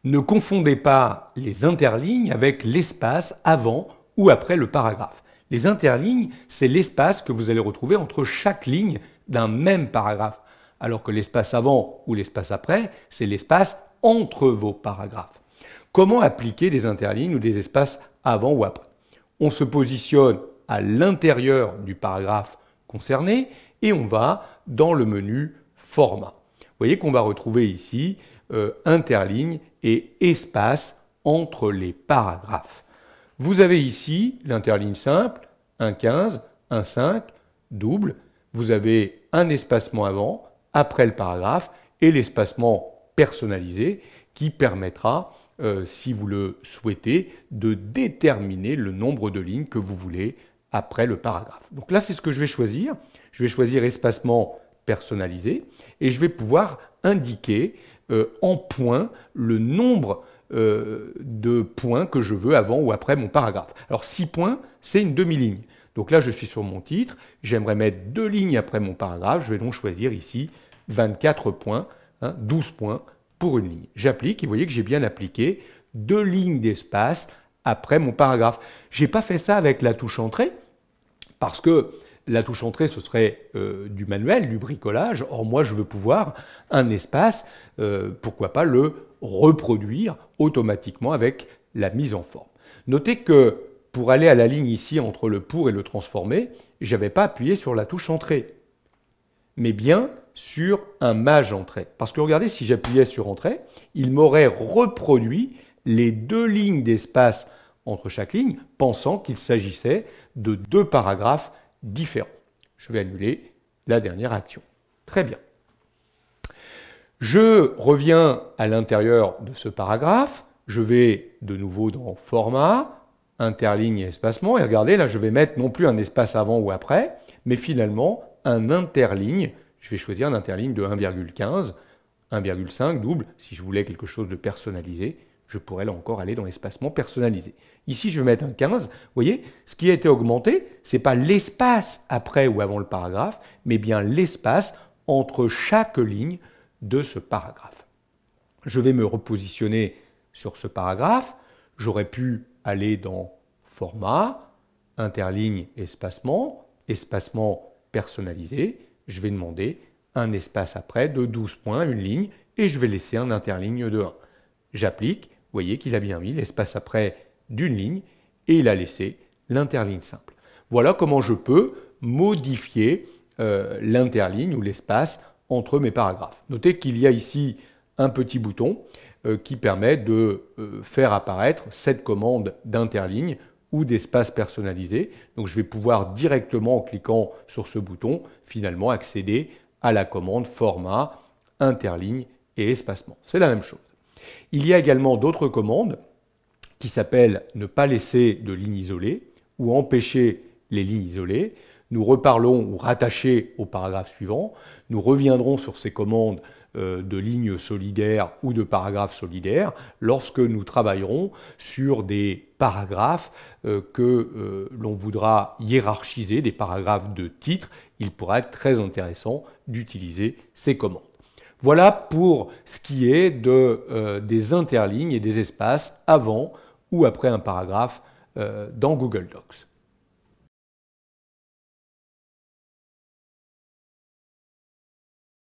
Ne confondez pas les interlignes avec l'espace avant ou après le paragraphe. Les interlignes, c'est l'espace que vous allez retrouver entre chaque ligne d'un même paragraphe, alors que l'espace avant ou l'espace après, c'est l'espace entre vos paragraphes. Comment appliquer des interlignes ou des espaces avant ou après? On se positionne à l'intérieur du paragraphe concerné et on va dans le menu Format. Vous voyez qu'on va retrouver ici interligne et espace entre les paragraphes. Vous avez ici l'interligne simple, 1,15, 1,5, double. Vous avez un espacement avant, après le paragraphe, et l'espacement personnalisé qui permettra, si vous le souhaitez, de déterminer le nombre de lignes que vous voulez après le paragraphe. Donc là, c'est ce que je vais choisir. Je vais choisir espacement personnalisé et je vais pouvoir indiquer en points le nombre de points que je veux avant ou après mon paragraphe. Alors 6 points, c'est une demi-ligne. Donc là, je suis sur mon titre, j'aimerais mettre 2 lignes après mon paragraphe, je vais donc choisir ici 24 points, 12 points pour une ligne. J'applique et vous voyez que j'ai bien appliqué 2 lignes d'espace après mon paragraphe. Je n'ai pas fait ça avec la touche entrée, parce que la touche entrée, ce serait du manuel, du bricolage. Or, moi, je veux pouvoir un espace, pourquoi pas le reproduire automatiquement avec la mise en forme. Notez que pour aller à la ligne ici entre le pour et le transformé, je n'avais pas appuyé sur la touche entrée, mais bien sur un maj entrée. Parce que regardez, si j'appuyais sur entrée, il m'aurait reproduit les 2 lignes d'espace entre chaque ligne, pensant qu'il s'agissait de 2 paragraphes différents. Je vais annuler la dernière action. Très bien. Je reviens à l'intérieur de ce paragraphe. Je vais de nouveau dans Format, interligne et espacement. Et regardez, là, je vais mettre non plus un espace avant ou après, mais finalement un interligne. Je vais choisir un interligne de 1,15, 1,5 double. Si je voulais quelque chose de personnalisé, je pourrais là encore aller dans l'espacement personnalisé. Ici, je vais mettre un 15. Vous voyez, ce qui a été augmenté, ce n'est pas l'espace après ou avant le paragraphe, mais bien l'espace entre chaque ligne de ce paragraphe. Je vais me repositionner sur ce paragraphe. J'aurais pu aller dans Format, interligne, espacement, espacement personnalisé. Je vais demander un espace après de 12 points, une ligne, et je vais laisser un interligne de 1. J'applique. Vous voyez qu'il a bien mis l'espace après d'une ligne et il a laissé l'interligne simple. Voilà comment je peux modifier l'interligne ou l'espace entre mes paragraphes. Notez qu'il y a ici un petit bouton qui permet de faire apparaître cette commande d'interligne ou d'espace personnalisé. Donc je vais pouvoir directement, en cliquant sur ce bouton, finalement accéder à la commande format, interligne et espacement. C'est la même chose. Il y a également d'autres commandes qui s'appellent ne pas laisser de ligne isolée ou empêcher les lignes isolées. Nous reparlons ou rattacher au paragraphe suivant. Nous reviendrons sur ces commandes de lignes solidaires ou de paragraphes solidaires lorsque nous travaillerons sur des paragraphes que l'on voudra hiérarchiser, des paragraphes de titre. Il pourra être très intéressant d'utiliser ces commandes. Voilà pour ce qui est des interlignes et des espaces avant ou après un paragraphe dans Google Docs.